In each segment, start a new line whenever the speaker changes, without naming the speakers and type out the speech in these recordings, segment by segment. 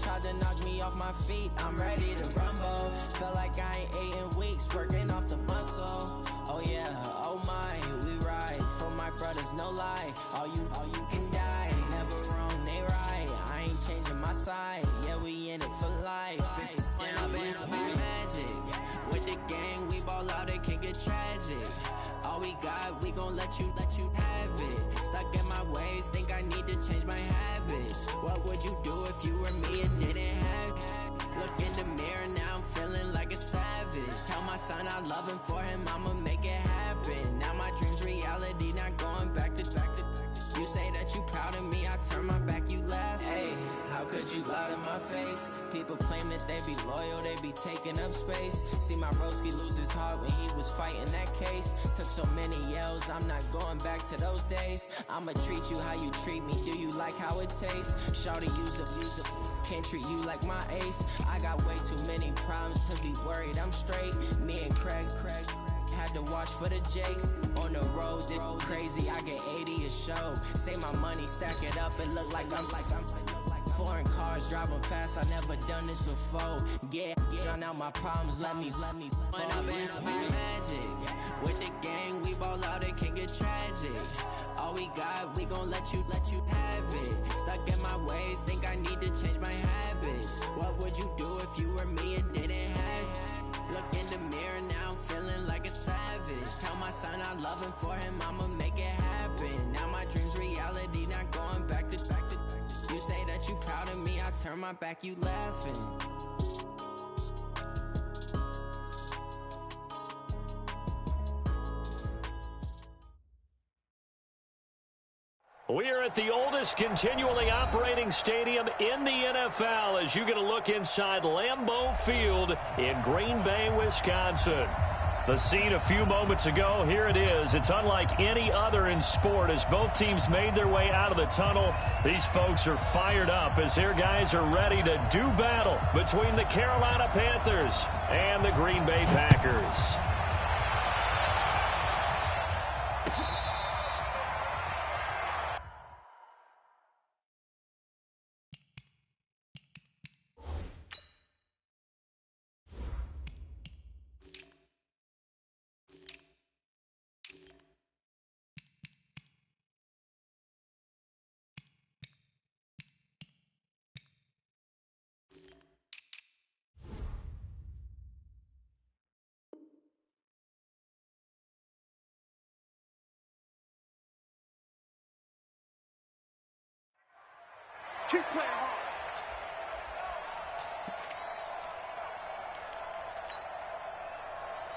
tried to knock me off my feet. I'm ready to rumble. Feel like I ain't ate in weeks, working off the muscle. Oh yeah, oh my, we ride for my brothers, no lie. All you can die, never wrong, they right. I ain't changing my side, yeah, we in it for life. And I've been magic with the gang, we ball out, it can get tragic. All we got, we gon' let you have it. Stuck in my ways, think I need to change my habits. What would you do if you were me and didn't have it? Look in the mirror, now I'm feeling like a savage. Tell my son I love him, for him I'ma make it happen. Now my dream's reality, not going back to. You say that you proud of me, I turn my back, you laugh. Hey, how could you lie to my face? People claim that they be loyal, they be taking up space. See my broski lose his heart when he was fighting that case. Took so many yells, I'm not going back to those days. I'ma treat you how you treat me, do you like how it tastes? Shawty, use up, can't treat you like my ace. I got way too many problems to be worried, I'm straight. Me and Craig had to watch for the Jakes. On the road, this crazy, I get 80 a show. Say my money, stack it up, it look like I'm foreign cars, driving fast, I never done this before. Get drown out my problems, let me When I've been magic with the gang, we ball out, it can get tragic. All we got, we gon' let you have it. Stuck in my ways, think I need to change my habits. What would you do if you were me and didn't have it? Look in the mirror, now I'm feeling like a savage. Tell my son I love him, for him I'ma make it happen. Now my dream's reality, not going back to. You say that you proud of me, I turn my back, you laughing.
We are at the oldest continually operating stadium in the NFL as you get a look inside Lambeau Field in Green Bay, Wisconsin. The scene a few moments ago, here it is. It's unlike any other in sport as both teams made their way out of the tunnel. These folks are fired up as their guys are ready to do battle between the Carolina Panthers and the Green Bay Packers.
Keep playing hard.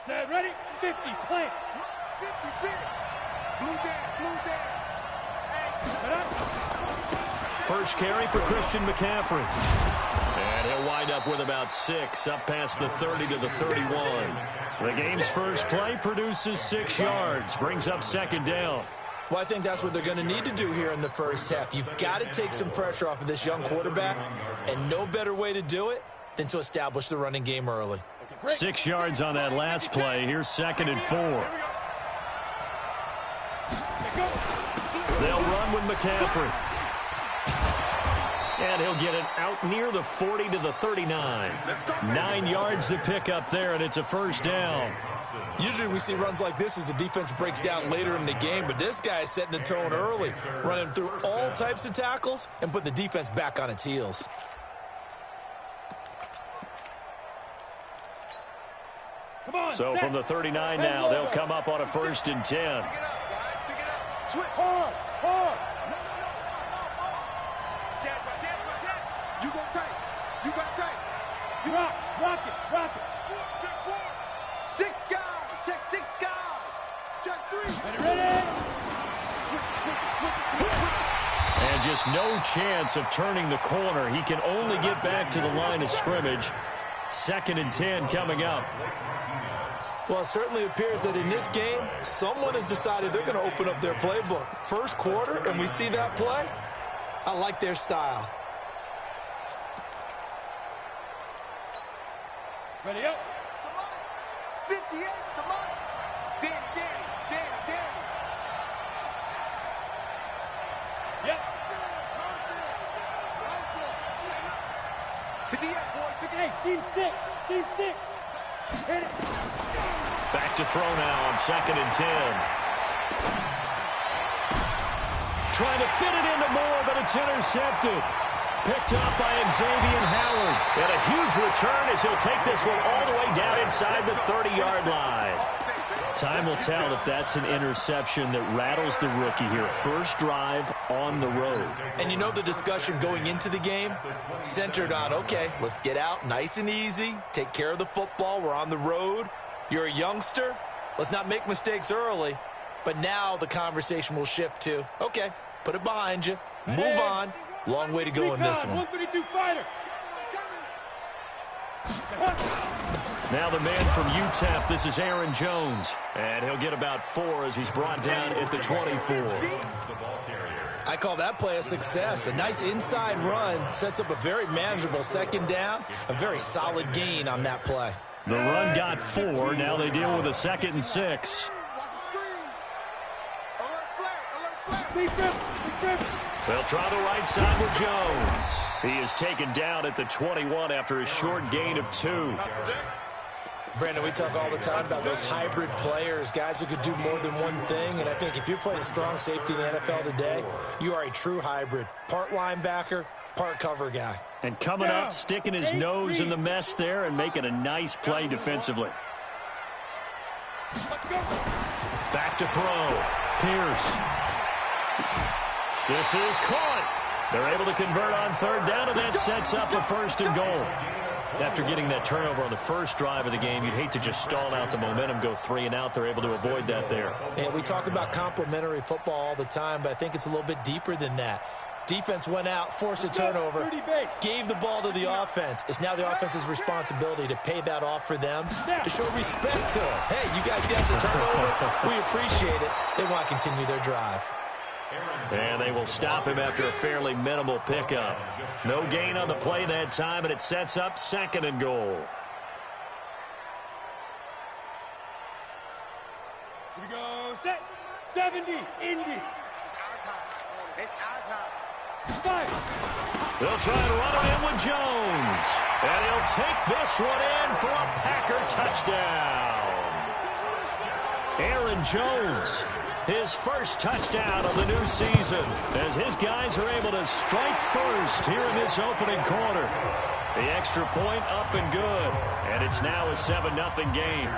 Set, ready? 50, play. 56. Blue down.
First carry for Christian McCaffrey. And he'll wind up with about 6, up past the 30 to the 31. The game's first play produces 6 yards, brings up second down.
Well, I think that's what they're going to need to do here in the first half. You've got to take some pressure off of this young quarterback, and no better way to do it than to establish the running game early.
6 yards on that last play. Here's 2nd and 4. They'll run with McCaffrey. And he'll get it out near the 40 to the 39. 9 yards to pick up there, and it's a first down.
Usually we see runs like this as the defense breaks down later in the game, but this guy is setting the tone early, running through all types of tackles and putting the defense back on its heels.
So from the 39 now, they'll come up on a 1st and 10.
Switch. Hard. You go tight. You got tight. You rock it. Check 4. 6 guys. Check 6 guys. Check 3. Ready? Switch.
And just no chance of turning the corner. He can only get back to the line of scrimmage. 2nd and 10 coming up.
Well, it certainly appears that in this game, someone has decided they're going to open up their playbook. First quarter, and we see that play. I like their style.
Ready up. 58, come on. Danny. Yep. Hey, team six. Team six. Hit it.
Back to throw now on 2nd and 10. Trying to fit it into Moore, but it's intercepted. Picked up by Xavier Howard. And a huge return as he'll take this one all the way down inside the 30-yard line. Time will tell if that's an interception that rattles the rookie here. First drive on the road.
And you know the discussion going into the game centered on, okay, let's get out nice and easy, take care of the football, we're on the road. You're a youngster, let's not make mistakes early. But now the conversation will shift to, okay, put it behind you, move on. Long way to go in this one.
132 fighter.
Now the man from UTEP, this is Aaron Jones. And he'll get about 4 as he's brought down at the 24.
I call that play a success. A nice inside run sets up a very manageable 2nd down. A very solid gain on that play.
The run got 4. Now they deal with a 2nd and 6. They'll try the right side with Jones. He is taken down at the 21 after a short gain of 2.
Brandon, we talk all the time about those hybrid players, guys who could do more than one thing. And I think if you're playing strong safety in the NFL today, you are a true hybrid. Part linebacker, part cover guy.
And coming up, sticking his nose in the mess there and making a nice play defensively. Back to throw. Pierce. This is caught. They're able to convert on 3rd down, and that sets up a 1st and goal. After getting that turnover on the first drive of the game, you'd hate to just stall out the momentum, go 3 and out. They're able to avoid that there.
And we talk about complementary football all the time, but I think it's a little bit deeper than that. Defense went out, forced a turnover, gave the ball to the offense. It's now the offense's responsibility to pay that off for them, to show respect to them. Hey, you guys got the turnover. We appreciate it. They want to continue their drive.
And they will stop him after a fairly minimal pickup. No gain on the play that time, and it sets up 2nd and goal.
Here we go. Set. 70. Indy. It's our time. Five.
They'll try and run it in with Jones. And he'll take this one in for a Packer touchdown. Aaron Jones, his first touchdown of the new season, as his guys are able to strike first here in this opening quarter. The extra point up and good, and it's now a 7-0 game.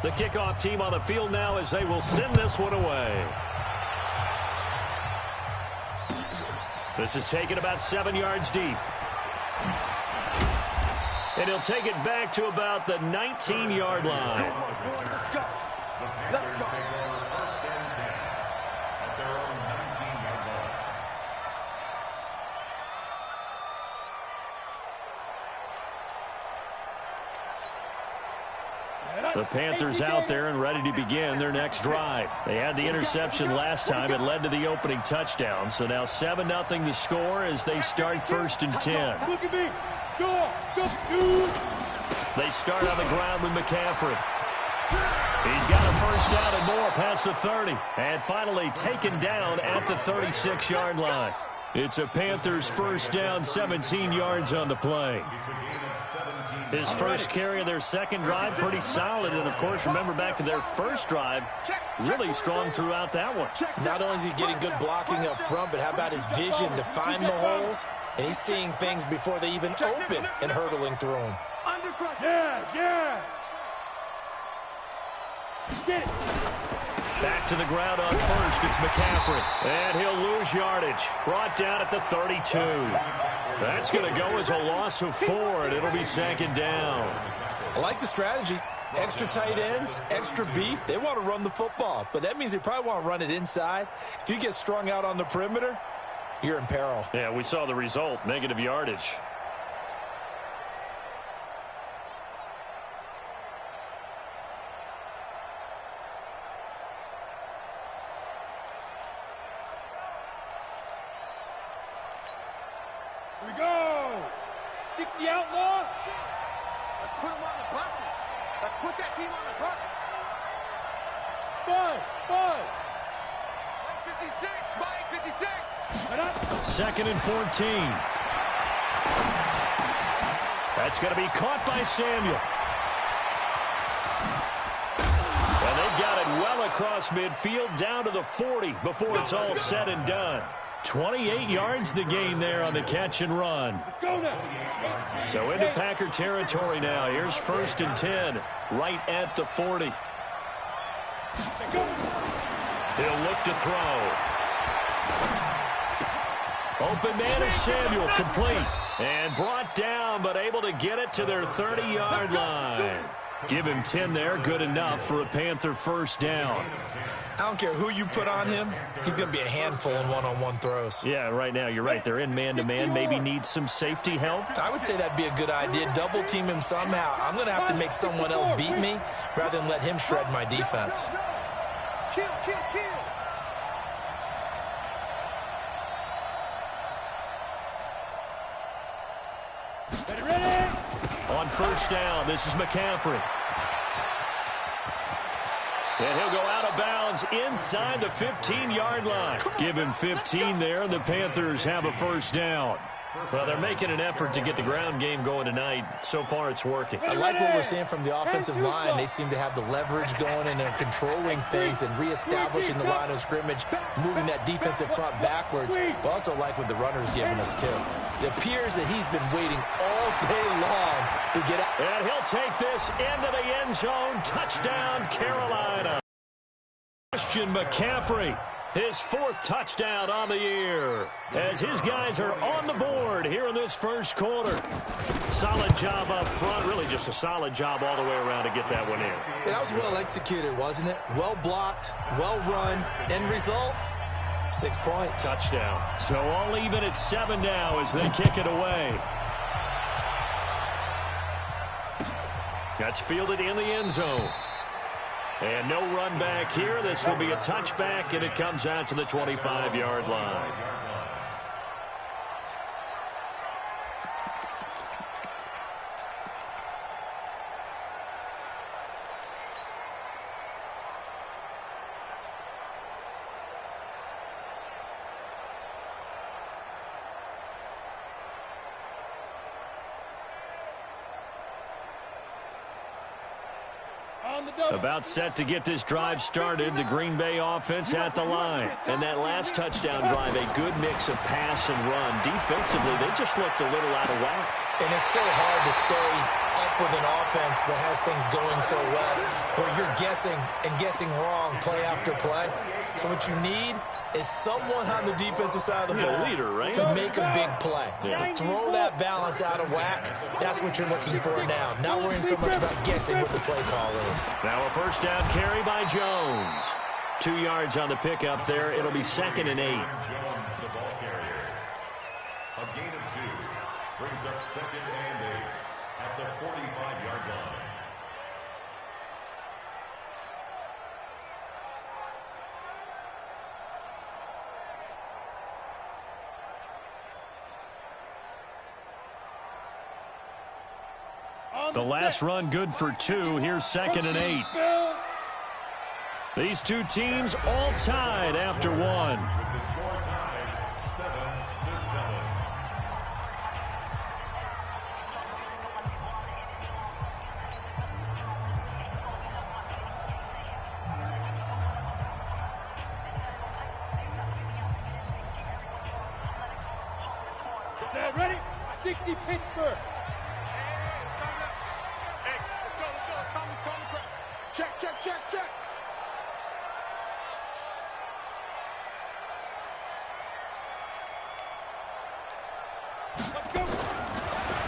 The kickoff team on the field now as they will send this one away. This is taken about 7 yards deep. And he'll take it back to about the 19-yard line.
Let's go. Let's go.
The Panthers out there and ready to begin their next drive. They had the interception last time. It led to the opening touchdown. So now 7-0 the score as they start 1st and 10.
Look at me. Go. Go.
They start on the ground with McCaffrey. He's got a 1st down and more past the 30. And finally taken down at the 36-yard line. It's a Panthers 1st down, 17 yards on the play. His first carry of their second drive, pretty solid. And, of course, remember back to their first drive, really strong throughout that one.
Not only is he getting good blocking up front, but how about his vision to find the holes? And he's seeing things before they even open and hurdling through them.
Yeah. Get it.
Back to the ground on 1st, it's McCaffrey. And he'll lose yardage. Brought down at the 32. That's going to go as a loss of 4, and it'll be 2nd down.
I like the strategy. Extra tight ends, extra beef. They want to run the football, but that means they probably want to run it inside. If you get strung out on the perimeter, you're in peril.
Yeah, we saw the result, negative yardage.
Here we go. 60 outlaw. Let's put them on the buses. Let's put that team on the bus. 5. 56, Mike, 56.
2nd and 14. That's going to be caught by Samuel. And they've got it well across midfield down to the 40 before it's all said and done. 28 yards the gain there on the catch and run. So into Packer territory now. Here's 1st and 10 right at the 40. He'll look to throw. Open man is Samuel, complete. And brought down, but able to get it to their 30-yard line. Give him 10 there, good enough for a Panther first down.
I don't care who you put on him, he's going to be a handful in one-on-one throws.
Yeah, right now, you're right. They're in man-to-man, maybe need some safety help.
I would say that'd be a good idea. Double team him somehow. I'm going to have to make someone else beat me rather than let him shred my defense.
Kill. Ready?
On first down, this is McCaffrey. And he'll go out of bounds inside the 15-yard line. Give him 15 there, and the Panthers have a first down. Well, they're making an effort to get the ground game going tonight. So far, it's working.
I like what we're seeing from the offensive line. They seem to have the leverage going, and they're controlling things and reestablishing the line of scrimmage, moving that defensive front backwards. But also like what the runner's giving us, too. It appears that he's been waiting all day long to get out.
And he'll take this into the end zone. Touchdown, Carolina. Christian McCaffrey. His 4th touchdown on the year as his guys are on the board here in this first quarter. Solid job up front. Really just a solid job all the way around to get that one in.
Yeah, that was well executed, wasn't it? Well blocked, well run. End result, 6 points.
Touchdown. So all even at 7 now as they kick it away. That's fielded in the end zone. And no run back here. This will be a touchback, and it comes out to the 25-yard line. About set to get this drive started. The Green Bay offense at the line. And that last touchdown drive, a good mix of pass and run. Defensively, they just looked a little out of whack.
And it's so hard to stay up with an offense that has things going so well, where you're guessing and guessing wrong play after play. So what you need is someone on the defensive side of the ball
leader, right?
to make a big play.
Yeah.
Throw that balance out of whack. That's what you're looking for now. Not worrying so much about guessing what the play call is.
Now a first down carry by Jones. 2 yards on the pickup there. It'll be 2nd and 8.
A gain of 2 brings up 2nd and 8 at the 45-yard line.
The last run good for 2. Here's 2nd and 8. These two teams all tied after 1.
The score tied 7-7.
Is that ready? 60 Pittsburgh. Check. Let's go.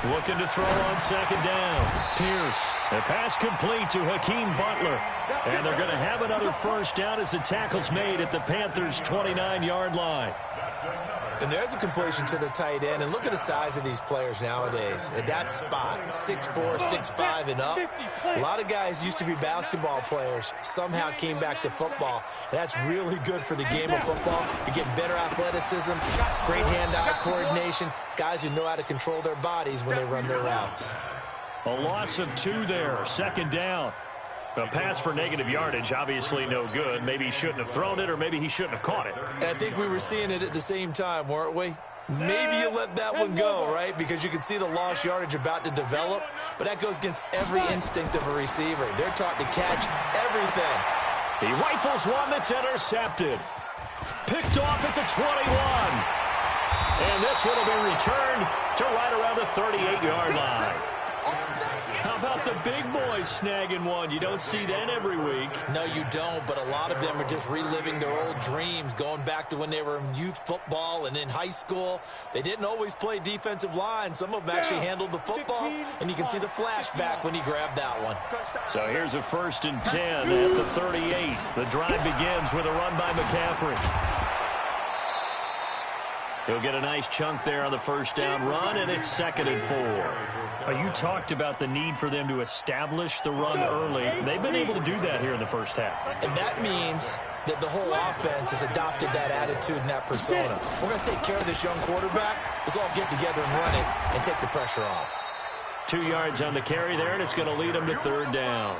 Looking to throw on 2nd down. Pierce. The pass complete to Hakeem Butler. And they're going to have another first down as the tackle's made at the Panthers' 29-yard line.
That's another
And there's a completion to the tight end. And look at the size of these players nowadays. At that spot, 6'4", 6'5", and up. A lot of guys used to be basketball players, somehow came back to football. And that's really good for the game of football. You're getting better athleticism, great hand-eye coordination, guys who know how to control their bodies when they run their routes.
A loss of 2 there, second down. A pass for negative yardage, obviously no good. Maybe he shouldn't have thrown it, or maybe he shouldn't have caught it.
And I think we were seeing it at the same time, weren't we? Maybe you let that one go, right? Because you can see the lost yardage about to develop. But that goes against every instinct of a receiver. They're taught to catch everything.
He rifles one that's intercepted. Picked off at the 21. And this one will be returned to right around the 38-yard line. How about the big boys snagging one? You don't see that every week.
No, you don't, but a lot of them are just reliving their old dreams, going back to when they were in youth football and in high school. They didn't always play defensive line. Some of them actually handled the football, and you can see the flashback when he grabbed that one.
So here's a 1st and 10 at the 38. The drive begins with a run by McCaffrey. He'll get a nice chunk there on the first down run, and it's 2nd and 4. You talked about the need for them to establish the run early. They've been able to do that here in the first half.
And that means that the whole offense has adopted that attitude and that persona. We're going to take care of this young quarterback. Let's all get together and run it and take the pressure off.
2 yards on the carry there, and it's going to lead them to 3rd down.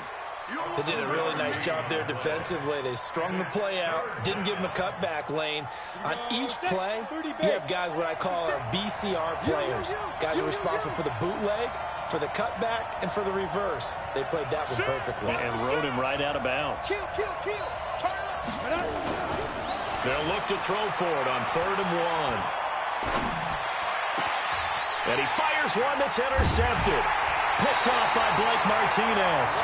They did a really nice job there defensively. They strung the play out, didn't give them a cutback lane. On each play, you have guys what I call our BCR players. Guys are responsible for the bootleg, for the cutback, and for the reverse. They played that one perfectly.
And rode him right out of bounds. They'll look to throw for it on 3rd and 1. And he fires one that's intercepted. Picked off by Blake Martinez.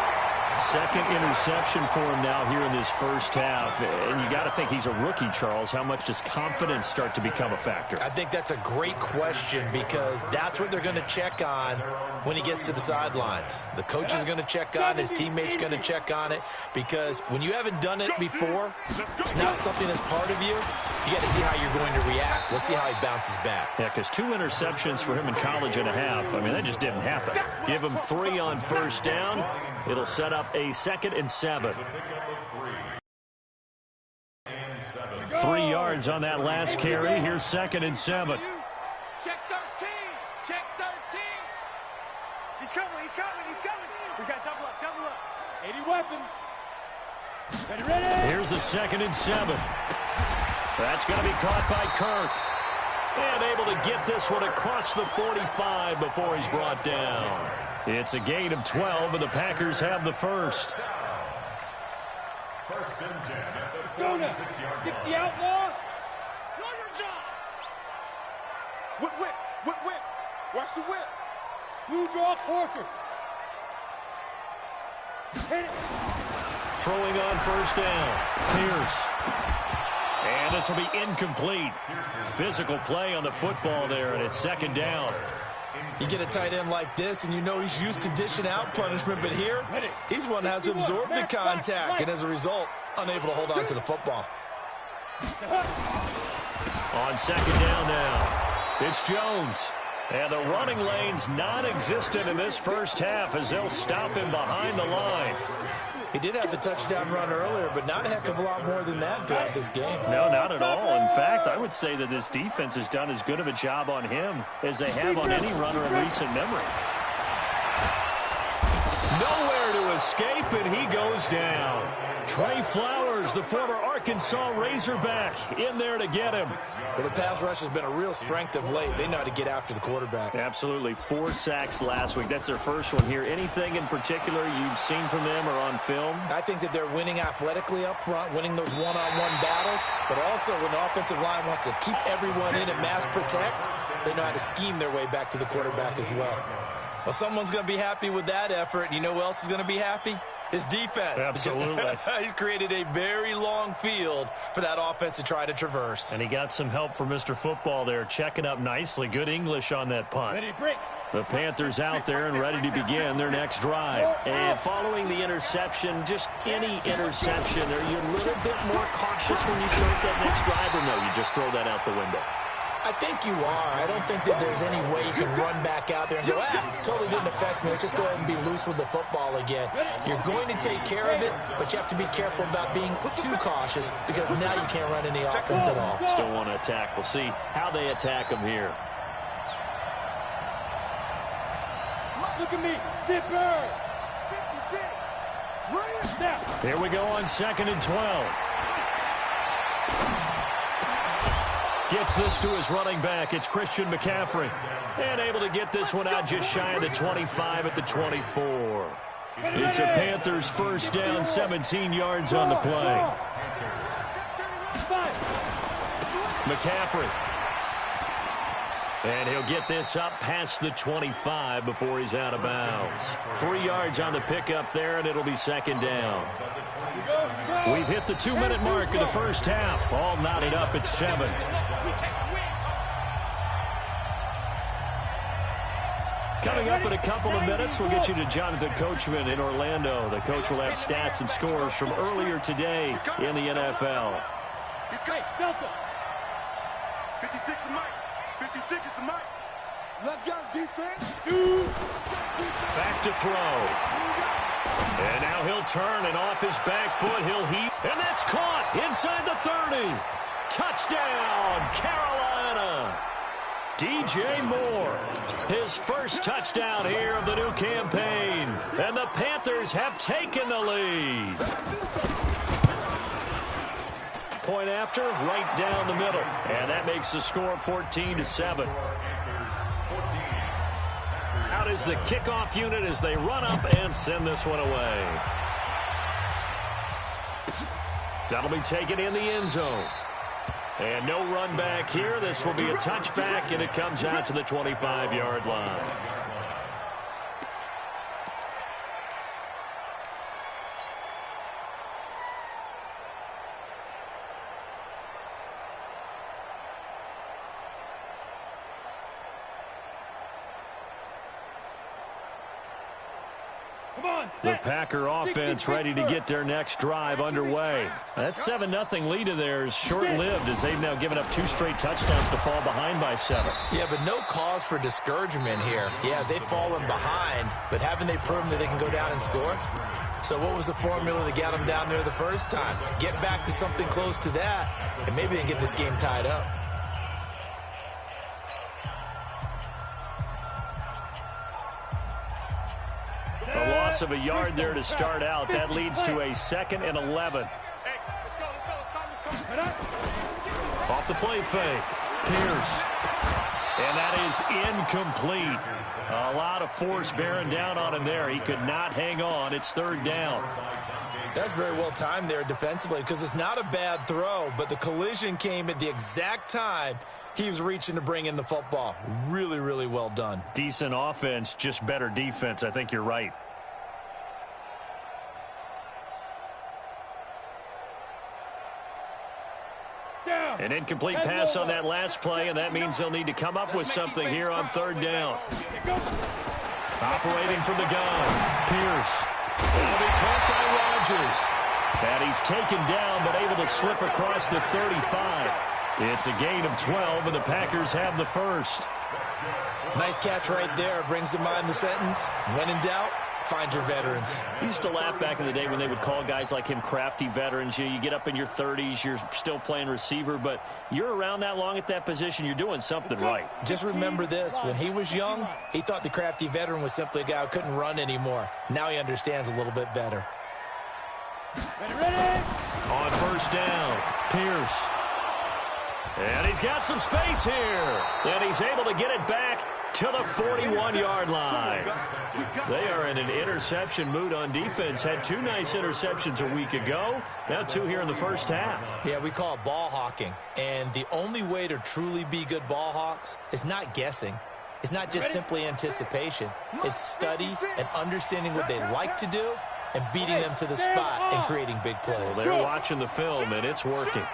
2nd interception for him now here in this first half. And you got to think he's a rookie, Charles. How much does confidence start to become a factor?
I think that's a great question because that's what they're going to check on when he gets to the sidelines. The coach is going to check on, his teammates going to check on it, because when you haven't done it before, it's not something that's part of you. You got to see how you're going to react. Let's see how he bounces back.
Yeah, because 2 interceptions for him in college and a half. I mean, that just didn't happen. Give him 3 on first down. It'll set up a 2nd and 7. 3 yards on that last carry. Here's 2nd and 7.
Check 13. Check 13. He's coming. He's coming. He's coming. We got double up. Double up. 80 weapon. Ready, ready.
Here's the 2nd and 7. That's going to be caught by Kirk. And able to get this one across the 45 before he's brought down. It's a gain of 12, and the Packers have the first.
1st and 10 at the
Go now.
46-yard
60
line.
outlaw. Do your job. Whip, whip, whip, whip. Watch the whip. Blue draw Corker. Hit it.
Throwing on first down. Pierce. And this will be incomplete. Physical play on the football there, and it's 2nd down.
You get a tight end like this, and you know he's used to dishing out punishment, but here, he's one that has to absorb the contact, and as a result, unable to hold on to the football.
On 2nd down now, it's Jones. And the running lane's non-existent in this first half as they'll stop him behind the line.
He did have the touchdown run earlier, but not a heck of a lot more than that throughout this game.
No, not at all. In fact, I would say that this defense has done as good of a job on him as they have on any runner in recent memory. Nowhere to escape, and he goes down. Trey Flowers, the former Arkansas Razorback, in there to get him.
Well, the pass rush has been a real strength of late. They know how to get after the quarterback.
Absolutely. 4 sacks last week. That's their first one here. Anything in particular you've seen from them or on film?
I think that they're winning athletically up front, winning those one-on-one battles, but also when the offensive line wants to keep everyone in and mass protect, they know how to scheme their way back to the quarterback as well. Well, someone's going to be happy with that effort. You know who else is going to be happy? His defense.
Absolutely.
He's created a very long field for that offense to try to traverse.
And he got some help from Mr. Football there, checking up nicely. Good English on that punt.
Ready, break.
The Panthers out there and ready to begin their next drive. And following the interception, just any interception, are you a little bit more cautious when you start that next drive, or no, you just throw that out the window?
I think you are. I don't think that there's any way you can run back out there and go, totally didn't affect me. Let's just go ahead and be loose with the football again. You're going to take care of it, but you have to be careful about being too cautious because now you can't run any offense at all.
Still want to attack. We'll see how they attack him here.
Look at me, zipper. 56. Right now.
Here we go on 2nd and 12. Gets this to his running back. It's Christian McCaffrey. And able to get this one out just shy of the 25 at the 24. It's a Panthers first down, 17 yards on the play. McCaffrey. And he'll get this up past the 25 before he's out of bounds. 3 yards on the pickup there, and it'll be 2nd down. We've hit the 2-minute mark of the first half. All knotted up at 7. Coming up in a couple of minutes, we'll get you to Jonathan Coachman in Orlando. The coach will have stats and scores from earlier today in the NFL.
Hey, Delta. 56 is Mike. 56 is the Mike. Let's go, defense.
Back to throw. And now he'll turn, and off his back foot, he'll heat. And that's caught inside the 30. Touchdown, Carolina. DJ Moore, his first touchdown here of the new campaign. And the Panthers have taken the lead. Point after, right down the middle. And that makes the score 14-7. Out is the kickoff unit as they run up and send this one away. That'll be taken in the end zone. And no run back here. This will be a touchback, and it comes out to the 25-yard line. The Packer offense ready to get their next drive underway. That 7-0 lead of theirs short-lived as they've now given up 2 straight touchdowns to fall behind by 7.
Yeah, but no cause for discouragement here. Yeah, they've fallen behind, but haven't they proven that they can go down and score? So what was the formula that got them down there the first time? Get back to something close to that, and maybe they can get this game tied up.
A loss of a yard there to start out. That leads to a 2nd and 11. Off the play fake. Pierce. And that is incomplete. A lot of force bearing down on him there. He could not hang on. It's 3rd down.
That's very well timed there defensively because it's not a bad throw, but the collision came at the exact time he was reaching to bring in the football. Really, really well done.
Decent offense, just better defense. I think you're right. An incomplete pass on that last play, and that means they'll need to come up with something here on 3rd down. Operating from the gun, Pierce. That'll be caught by Rodgers. And he's taken down, but able to slip across the 35. It's a gain of 12, and the Packers have the first.
Nice catch right there. Brings to mind the sentence, when in doubt, find your veterans.
We used to laugh back in the day when they would call guys like him crafty veterans. You get up in your 30s, you're still playing receiver, but you're around that long at that position, you're doing something right.
Just remember this, when he was young, he thought the crafty veteran was simply a guy who couldn't run anymore. Now he understands a little bit better.
Ready?
On 1st down, Pierce. And he's got some space here. And he's able to get it back to the 41-yard line. They are in an interception mood on defense. Had 2 nice interceptions a week ago. Now 2 here in the first half.
Yeah, we call it ball hawking. And the only way to truly be good ball hawks is not guessing. It's not just simply anticipation. It's study and understanding what they like to do and beating them to the spot and creating big plays.
Well, they're watching the film, and it's working.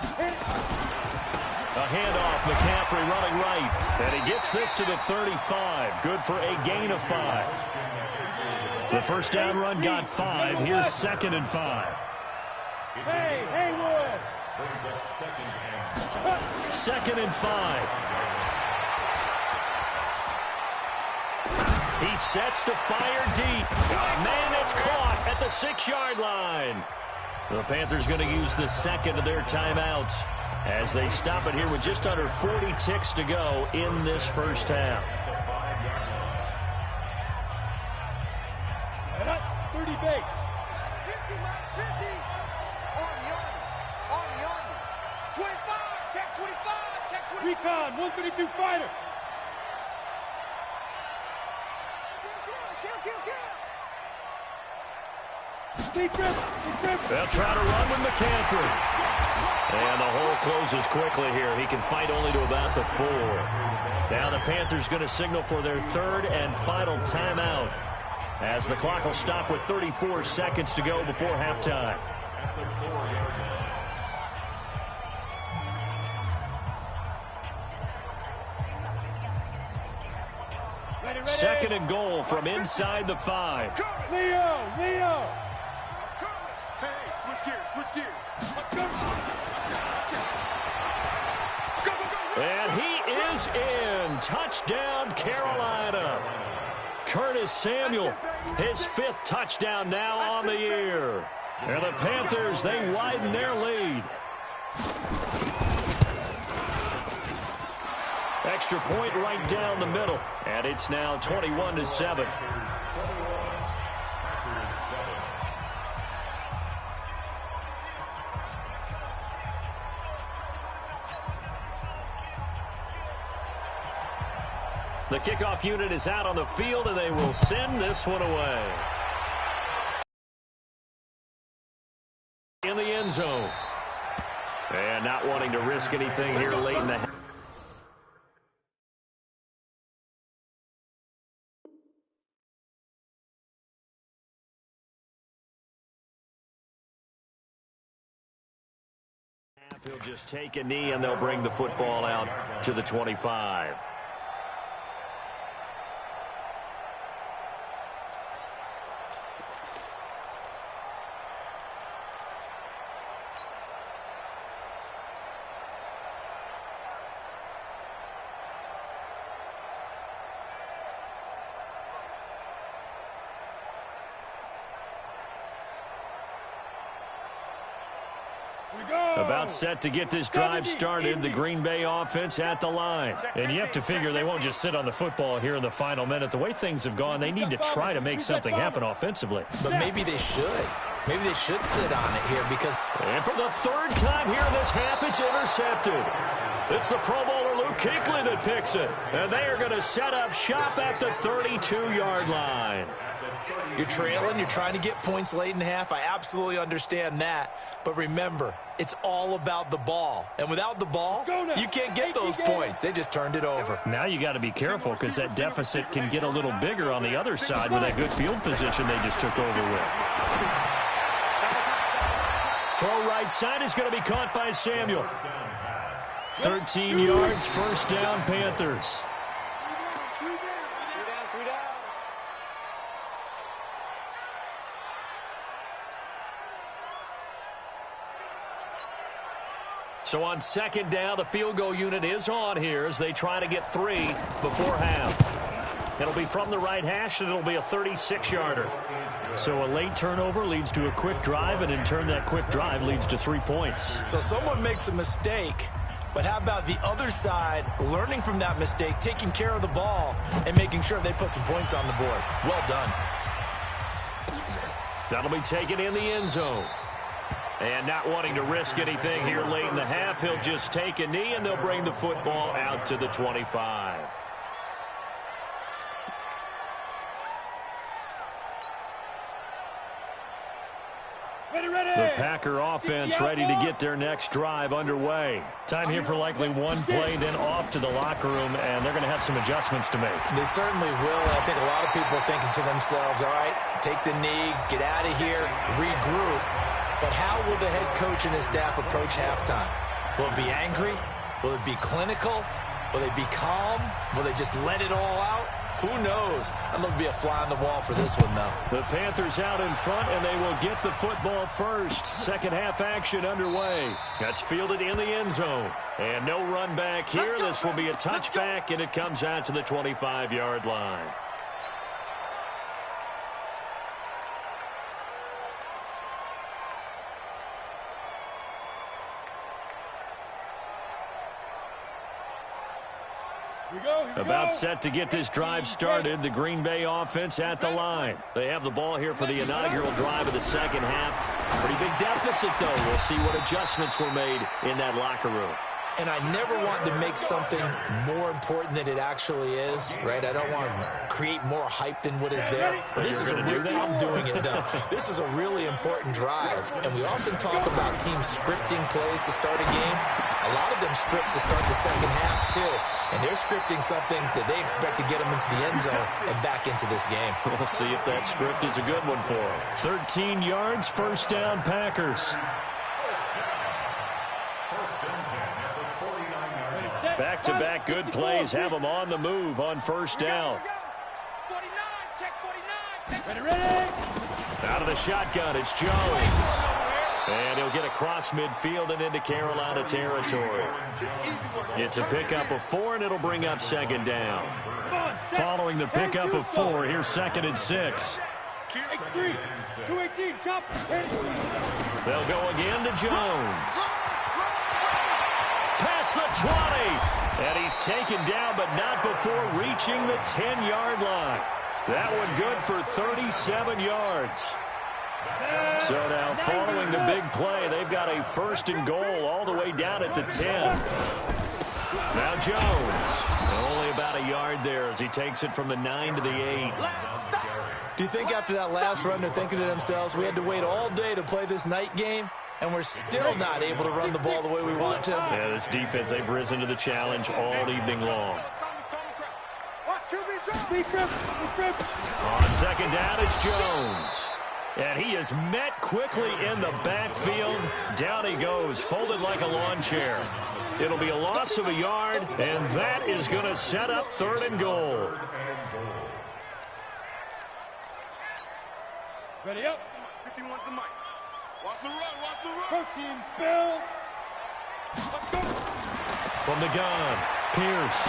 A handoff, McCaffrey running right. And he gets this to the 35. Good for a gain of 5. The first down run got 5. Here's 2nd and 5.
Hey, Haywood.
Brings up 2nd and 5.
2nd and 5. He sets to fire deep. Man, it's caught at the 6-yard line. The Panthers going to use the second of their timeouts as they stop it here with just under 40 ticks to go in this first half.
30 base.
50, 50. On yonder. 25, check 25, check 25.
Recon, 132 fighter.
They'll try to run with McCaffrey. And the hole closes quickly here. He can fight only to about the 4. Now the Panthers going to signal for their 3rd and final timeout, as the clock will stop with 34 seconds to go before halftime.
Ready.
2nd and goal from inside the 5.
Leo.
Hey, switch gears.
And he is in. Touchdown, Carolina. Curtis Samuel, his 5th touchdown now on the year. And the Panthers, they widen their lead. Extra point right down the middle. And it's now 21-7. The kickoff unit is out on the field, and they will send this one away. In the end zone. And not wanting to risk anything here late in the half. He'll just take a knee, and they'll bring the football out to the 25. About set to get this drive started, the Green Bay offense at the line. And you have to figure they won't just sit on the football here in the final minute. The way things have gone, they need to try to make something happen offensively.
But maybe they should. Maybe they should sit on it here because...
And for the 3rd time here in this half, it's intercepted. It's the Pro Bowler Luke Kuechly that picks it. And they are going to set up shop at the 32-yard line.
You're trailing, you're trying to get points late in the half. I absolutely understand that. But remember, it's all about the ball. And without the ball, you can't get those points. They just turned it over.
Now you got to be careful because that deficit can get a little bigger on the other side with that good field position they just took over with. Throw right side is going to be caught by Samuel. 13 yards, first down, Panthers. So on 2nd down, the field goal unit is on here as they try to get 3 before half. It'll be from the right hash, and it'll be a 36-yarder. So a late turnover leads to a quick drive, and in turn that quick drive leads to 3 points.
So someone makes a mistake, but how about the other side learning from that mistake, taking care of the ball, and making sure they put some points on the board? Well done.
That'll be taken in the end zone. And not wanting to risk anything here late in the half, he'll just take a knee, and they'll bring the football out to the 25. The Packer offense ready to get their next drive underway. Time here for likely one play, then off to the locker room, and they're going to have some adjustments to make.
They certainly will. I think a lot of people are thinking to themselves, all right, take the knee, get out of here, regroup. But how will the head coach and his staff approach halftime? Will it be angry? Will it be clinical? Will they be calm? Will they just let it all out? Who knows? I'd love to be a fly on the wall for this one, though.
The Panthers out in front, and they will get the football first. Second half action underway. That's fielded in the end zone. And no run back here. This will be a touchback, and it comes out to the 25-yard line. About set to get this drive started. The Green Bay offense at the line. They have the ball here for the inaugural drive of the second half. Pretty big deficit, though. We'll see what adjustments were made in that locker room.
And I never want to make something more important than it actually is, right? I don't want to create more hype than what is there. But this is I'm doing it, though. This is a really important drive. And we often talk about teams scripting plays to start a game. A lot of them script to start the second half, too. And they're scripting something that they expect to get them into the end zone and back into this game.
We'll see if that script is a good one for them. 13 yards, first down, Packers. Back-to-back good plays have them on the move on first down.
49, check 49. Ready.
Out of the shotgun, it's Jones. And he'll get across midfield and into Carolina territory. It's a pickup of 4, and it'll bring up second down. Following the pickup of 4, here's 2nd and 6.
X3, 218, jump.
They'll go again to Jones. Past the 20. And he's taken down, but not before reaching the 10-yard line. That one good for 37 yards. So now, following the big play, they've got a 1st and goal all the way down at the 10. Now Jones, only about a yard there as he takes it from the 9 to the 8.
Do you think after that last run they're thinking to themselves, we had to wait all day to play this night game, and we're still not able to run the ball the way we want to?
Yeah, this defense, they've risen to the challenge all evening long. On second down, it's Jones. And he is met quickly in the backfield. Down he goes, folded like a lawn chair. It'll be a loss of a yard, and that is going to set up 3rd and goal.
Ready up.
51's the mic. Watch the run, watch the run.
Protein spill. Let's go.
From the gun, Pierce.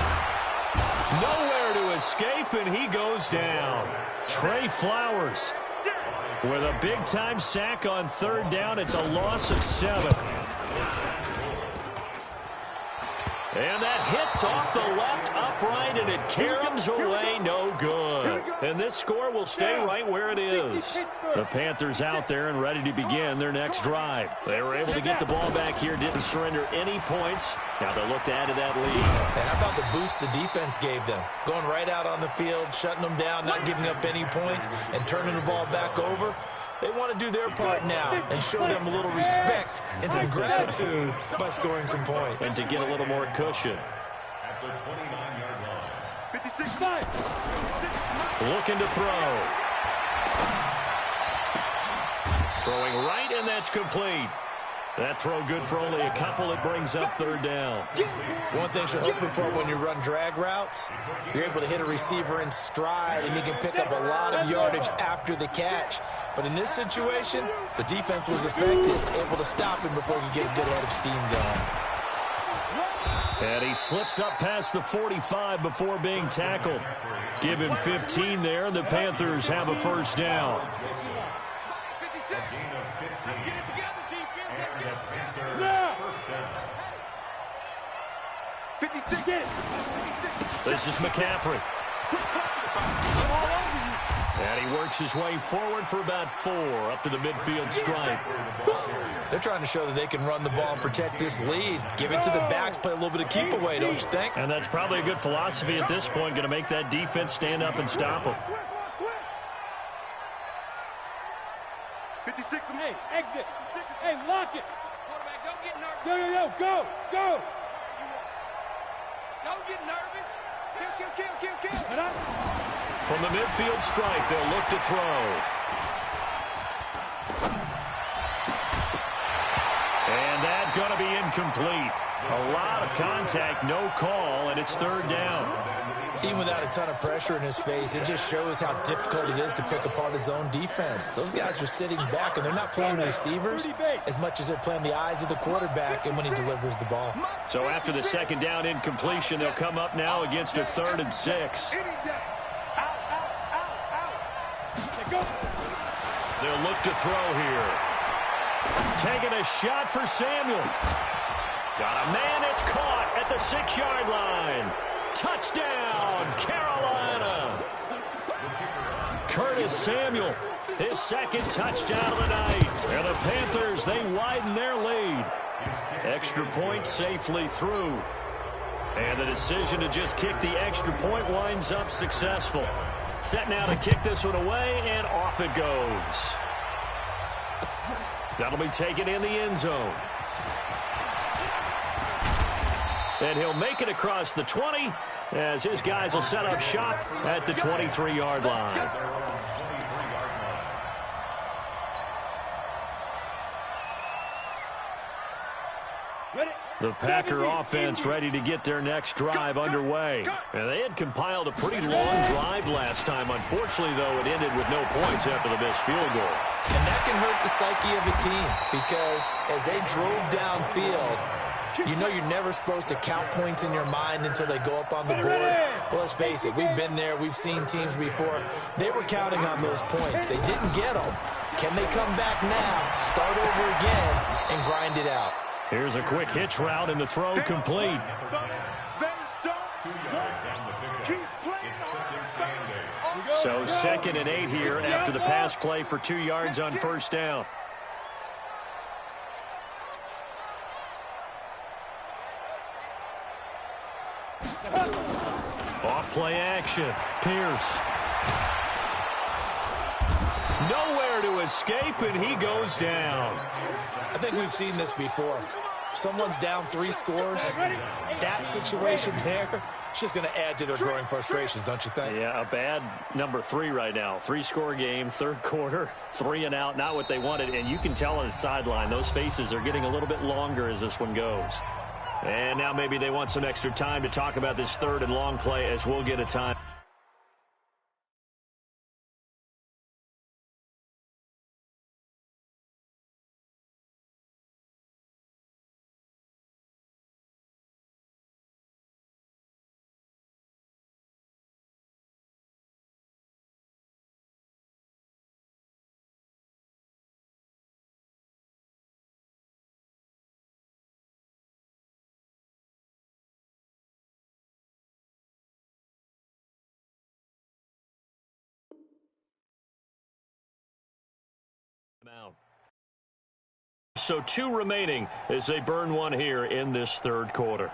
Nowhere to escape, and he goes down. Trey Flowers with a big-time sack on 3rd down. It's a loss of 7. And that hits off the left upright, and it caroms away no good. And this score will stay right where it is. The Panthers out there and ready to begin their next drive. They were able to get the ball back here, didn't surrender any points. Now they look to add to that lead.
And how about the boost the defense gave them? Going right out on the field, shutting them down, not giving up any points, and turning the ball back over. They want to do their part now and show them a little respect and some gratitude by scoring some points.
And to get a little more cushion.
At the 29-yard line.
56.
Looking to throw. Throwing right, and that's complete. That throw good for only a couple. It brings up 3rd down.
One thing you're hoping for when you run drag routes, you're able to hit a receiver in stride, and he can pick up a lot of yardage after the catch. But in this situation, the defense was effective, able to stop him before he could get a good head of steam going.
And he slips up past the 45 before being tackled. Give him 15 there, and the Panthers have a 1st down.
56. Let's get it together, defense.
And the Panthers
Yeah.
1st down.
56.
This is McCaffrey. And he works his way forward for about 4 up to the midfield stripe.
They're trying to show that they can run the ball and protect this lead. Give it to the backs, play a little bit of keep away, don't you think?
And that's probably a good philosophy at this point, going to make that defense stand up and stop them.
56.
Hey, exit. Hey, lock it.
Quarterback, don't get nervous.
Yo, go, go.
Don't get nervous.
Kill.
From the midfield stripe, they'll look to throw. And that's going to be incomplete. A lot of contact, no call, and it's 3rd down.
Even without a ton of pressure in his face, it just shows how difficult it is to pick apart his own defense. Those guys are sitting back, and they're not playing the receivers as much as they're playing the eyes of the quarterback and when he delivers the ball.
So after the second down incompletion, they'll come up now against a 3rd and 6. They'll look to throw here. Taking a shot for Samuel. Got a man, it's caught at the 6-yard line. Touchdown, Carolina. Curtis Samuel, his 2nd touchdown of the night. And the Panthers, they widen their lead. Extra point safely through. And the decision to just kick the extra point winds up successful. Set now to kick this one away, and off it goes. That'll be taken in the end zone. And he'll make it across the 20 as his guys will set up shop at the 23-yard line. The Packer offense ready to get their next drive underway. And they had compiled a pretty long drive last time. Unfortunately, though, it ended with no points after the missed field goal.
And that can hurt the psyche of a team because as they drove downfield, you know you're never supposed to count points in your mind until they go up on the board. But let's face it, we've been there. We've seen teams before. They were counting on those points. They didn't get them. Can they come back now, start over again, and grind it out?
Here's a quick hitch route, and the throw complete. So 2nd and 8 here after the pass play for 2 yards on 1st down. Off play action. Pierce. Nowhere to escape, and he goes down.
I think we've seen this before. Someone's down 3 scores. That situation there, it's just going to add to their growing frustrations, don't you think?
Yeah, a bad number 3 right now. 3-score game, 3rd quarter, 3 and out, not what they wanted. And you can tell on the sideline, those faces are getting a little bit longer as this one goes. And now maybe they want some extra time to talk about this 3rd and long play as we'll get a time. So 2 remaining as they burn one here in this 3rd quarter.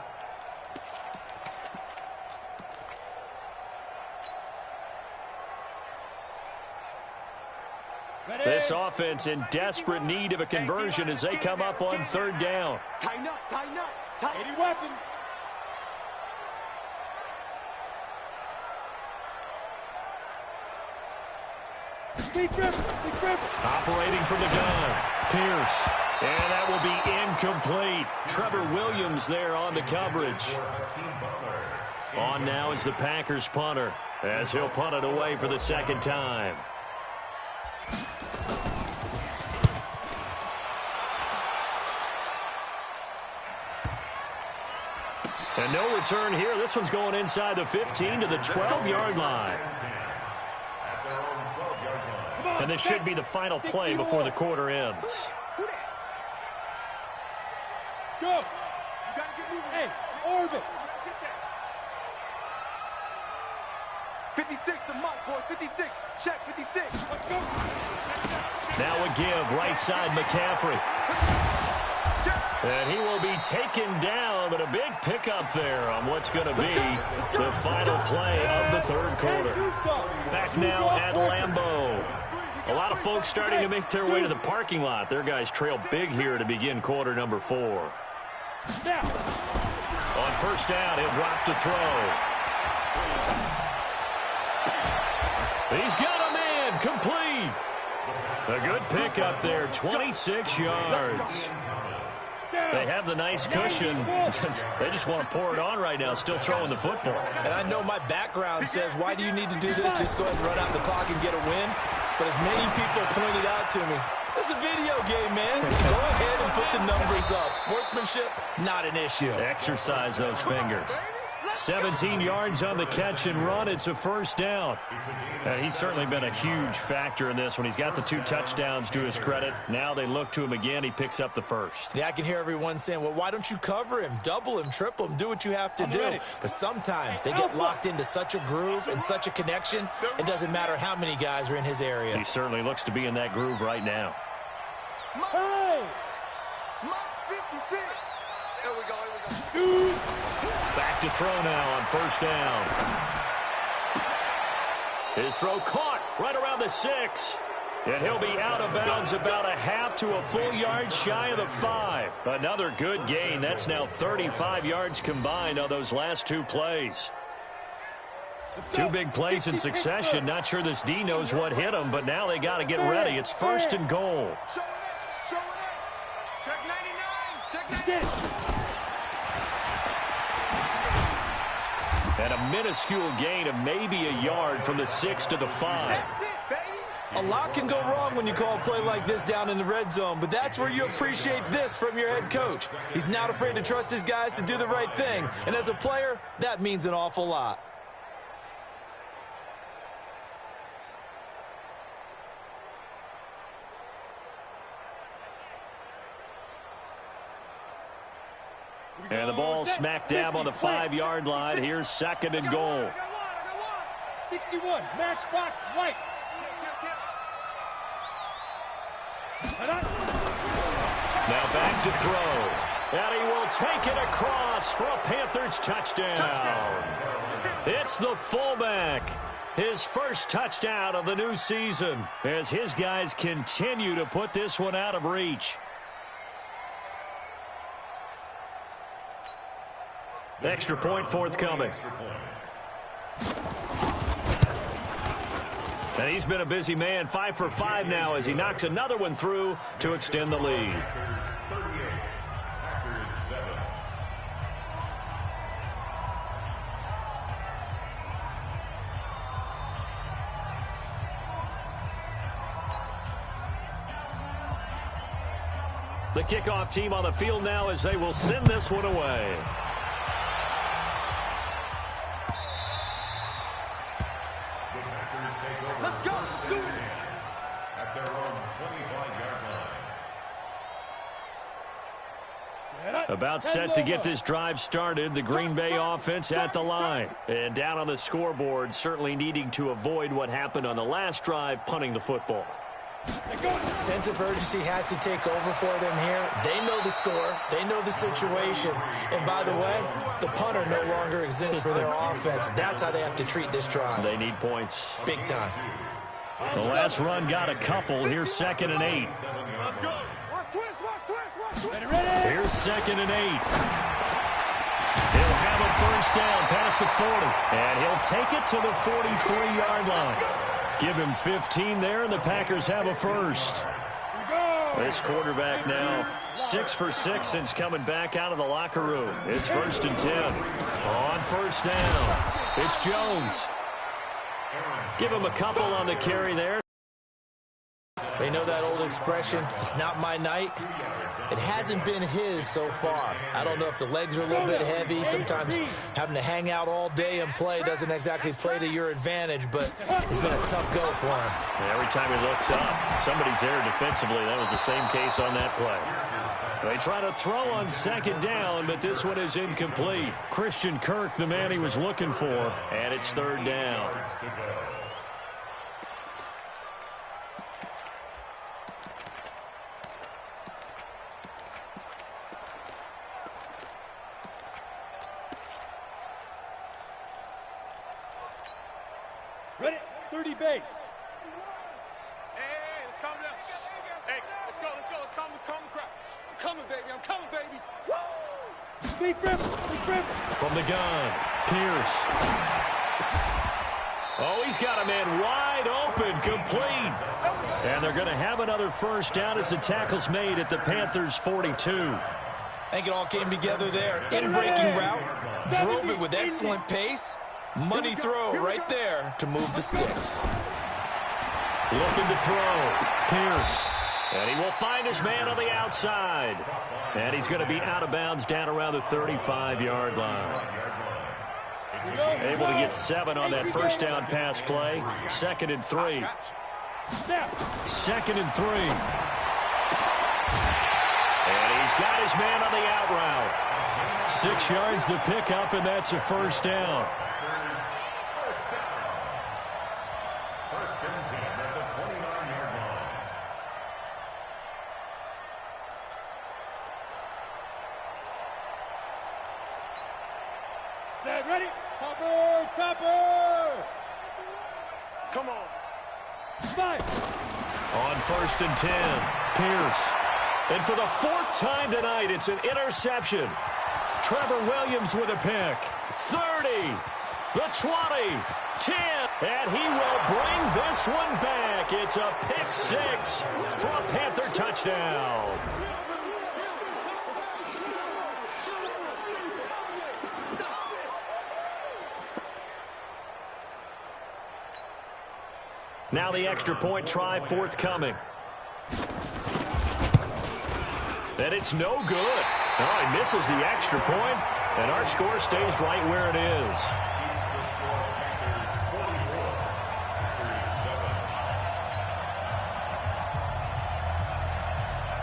This offense in desperate need of a conversion as they come up on 3rd down.
Tighten up, tighten up, tighten.
Any weapon.
Operating from the gun, Pierce. And that will be incomplete. Trevor Williams there on the coverage. On now is the Packers punter as he'll punt it away for the 2nd time. And no return here. This one's going inside the 15 to the 12-yard line. And this should be the final play before the quarter ends.
Go. You gotta get moving. Hey, orbit.
56, the mark, boys. 56. Check, 56.
Let's go.
Now a give, right side McCaffrey. And he will be taken down, but a big pickup there on what's going to be the final play of the 3rd quarter. Back now at Lambeau. A lot of folks starting to make their way to the parking lot. Their guys trail big here to begin quarter number 4. On 1st down, he'll drop to throw. He's got a man, complete. A good pickup there, 26 yards. They have the nice cushion. They just want to pour it on right now, still throwing the football.
And I know my background says, why do you need to do this? Just go ahead and run out the clock and get a win. But as many people pointed out to me, it's a video game, man. Go ahead and put the numbers up. Sportsmanship, not an issue.
Exercise those fingers. 17 yards on the catch and run. It's a first down. And he's certainly been a huge factor in this when he's got the 2 touchdowns to his credit. Now they look to him again. He picks up the first.
Yeah, I can hear everyone saying, well, why don't you cover him, double him, triple him, do what you have to do. But sometimes they get locked into such a groove and such a connection, it doesn't matter how many guys are in his area.
He certainly looks to be in that groove right now.
Hey! Mark's 56. Here we go.
Back to throw now on first down. His throw caught right around the 6. And he'll be out of bounds about a half to a full yard shy of the 5. Another good gain. That's now 35 yards combined on those last 2 plays. 2 big plays in succession. Not sure this D knows what hit him, but now they got to get ready. It's first and goal.
Show it up. Check 99. Check 99.
And a minuscule gain of maybe a yard from the 6 to the 5.
That's it, baby.
A lot can go wrong when you call a play like this down in the red zone, but that's where you appreciate this from your head coach. He's not afraid to trust his guys to do the right thing, and as a player, that means an awful lot.
And the ball smack dab on the 5-yard line. Here's second and goal.
61, matchbox white.
Now back to throw. And he will take it across for a Panthers touchdown. It's the fullback. His first touchdown of the new season as his guys continue to put this one out of reach. Extra point forthcoming. And he's been a busy man, 5 for 5 now as he knocks another one through to extend the lead. The kickoff team on the field now as they will send this one away.
Let's go. Do it.
At their own 25-yard line.
About set to get this drive started. The Green Bay offense at the line. And down on the scoreboard, certainly needing to avoid what happened on the last drive, punting the football.
Sense of urgency has to take over for them here. They know the score. They know the situation. And by the way, the punter no longer exists for their offense. That's how they have to treat this drive.
They need points.
Big time.
The last run got a couple. Here's second and 8.
Let's go. Watch twist.
Here's second and 8. He'll have a first down past the 40. And he'll take it to the 43-yard line. Give him 15 there, and the Packers have a first. This quarterback now 6 for 6 since coming back out of the locker room. It's first and 10. On first down, it's Jones. Give him a couple on the carry there.
They know that old expression, it's not my night. It hasn't been his so far. I don't know if the legs are a little bit heavy. Sometimes having to hang out all day and play doesn't exactly play to your advantage, but it's been a tough go for him.
And every time he looks up, somebody's there defensively. That was the same case on that play. They try to throw on second down, but this one is incomplete. Christian Kirk, the man he was looking for, and it's third down.
Ready, 30 base.
Hey, let's calm down. Hey, let's go. Let's calm the crowd. I'm coming, baby. Woo!
Big grip.
From the gun, Pierce. Oh, he's got a man wide open, complete. And they're going to have another first down as the tackle's made at the Panthers' 42.
I think it all came together there. In-breaking route, drove it with excellent pace. Money throw right there to move the sticks.
Looking to throw. Pierce. And he will find his man on the outside. And he's going to be out of bounds down around the 35-yard line. Able to get 7 on that first down pass play. 2nd and 3. 2nd and 3. And he's got his man on the out route. 6 yards the pickup, and that's a first down.
First and 10 at the 29-yard line.
Set, ready? Topper, topper!
Come on.
5.
On 1st and 10, Pierce. And for the 4th time tonight, it's an interception. Trevor Williams with a pick. 30, the 20, 10, and he will bring this one back. It's a pick 6 for a Panther touchdown. Now the extra point try forthcoming. And it's no good. Oh, he misses the extra point, and our score stays right where it is.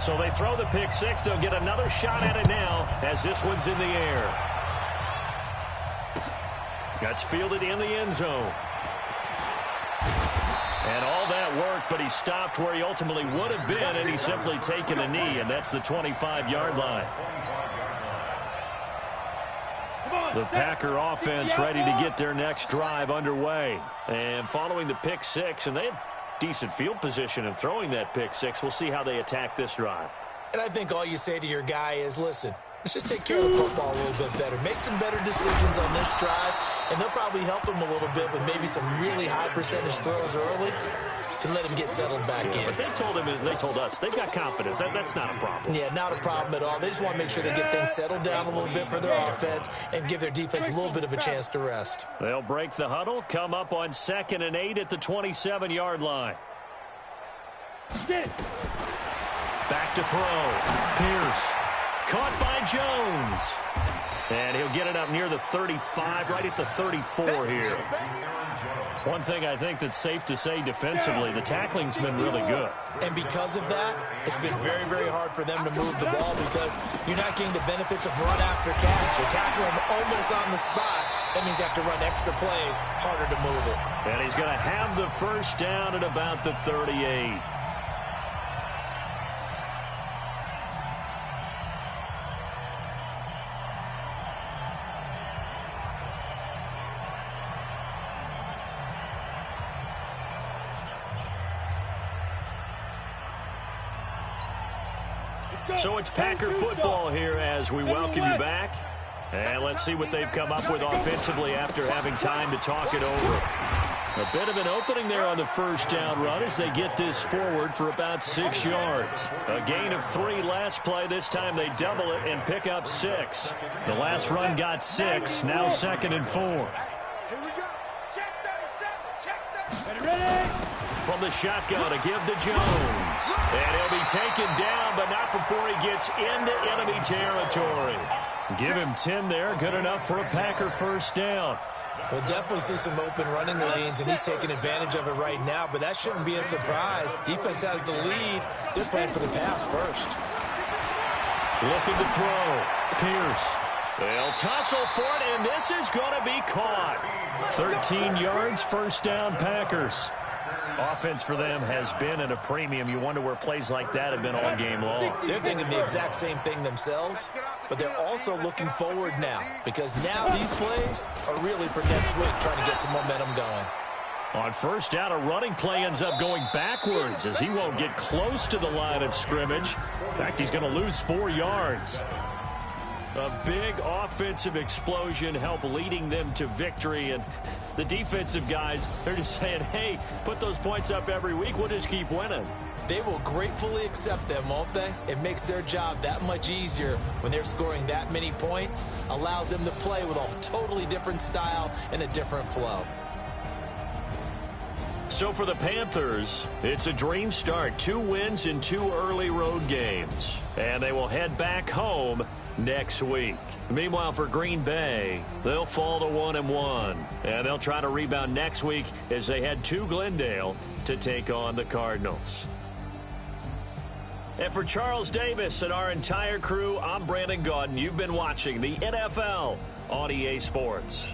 So they throw the pick 6. They'll get another shot at it now as this one's in the air. That's fielded in the end zone. And all that work, but he stopped where he ultimately would have been, and he's simply taken a knee, and that's the 25-yard line. The Packer offense ready to get their next drive underway. And following the pick 6, and they had decent field position in throwing that pick 6. We'll see how they attack this drive.
And I think all you say to your guy is, listen, let's just take care of the football a little bit better. Make some better decisions on this drive, and they'll probably help him a little bit with maybe some really high percentage throws early to let him get settled back in.
But they told us they've got confidence. That's not a problem.
Yeah, not a problem at all. They just want to make sure they get things settled down a little bit for their offense and give their defense a little bit of a chance to rest.
They'll break the huddle, come up on 2nd and 8 at the 27-yard line. Back to throw. Pierce. Caught by Jones. And he'll get it up near the 35, right at the 34 here. One thing I think that's safe to say defensively, the tackling's been really good.
And because of that, it's been very, very hard for them to move the ball because you're not getting the benefits of run after catch. You tackle them almost on the spot. That means you have to run extra plays, harder to move it.
And he's going to have the first down at about the 38. So it's Packer football here as we welcome you back. And let's see what they've come up with offensively after having time to talk it over. A bit of an opening there on the first down run as they get this forward for about 6 yards. A gain of 3 last play. This time they double it and pick up 6. The last run got 6. Now 2nd and 4.
Here we go. Check 37. Check 37.
From the shotgun to give to Jones. And he'll be taken down, but not before he gets into enemy territory. Give him 10 there. Good enough for a Packer first down.
We'll definitely see some open running lanes, and he's taking advantage of it right now, but that shouldn't be a surprise. Defense has the lead. They're playing for the pass first.
Looking to throw. Pierce. They'll tussle for it, and this is going to be caught. 13 yards, first down, Packers. Offense for them has been at a premium. You wonder where plays like that have been all game long.
They're thinking the exact same thing themselves, but they're also looking forward now because now these plays are really for next week, trying to get some momentum going.
On first down, a running play ends up going backwards as he won't get close to the line of scrimmage. In fact, he's going to lose 4 yards. A big offensive explosion help leading them to victory, and the defensive guys, they're just saying, hey, put those points up every week, we'll just keep winning.
They will gratefully accept them, won't they? It makes their job that much easier when they're scoring that many points, allows them to play with a totally different style and a different flow.
So for the Panthers, it's a dream start. 2 wins in 2 early road games. And they will head back home next week. Meanwhile, for Green Bay, they'll fall to 1-1. And they'll try to rebound next week as they head to Glendale to take on the Cardinals. And for Charles Davis and our entire crew, I'm Brandon Gaudin. You've been watching the NFL on EA Sports.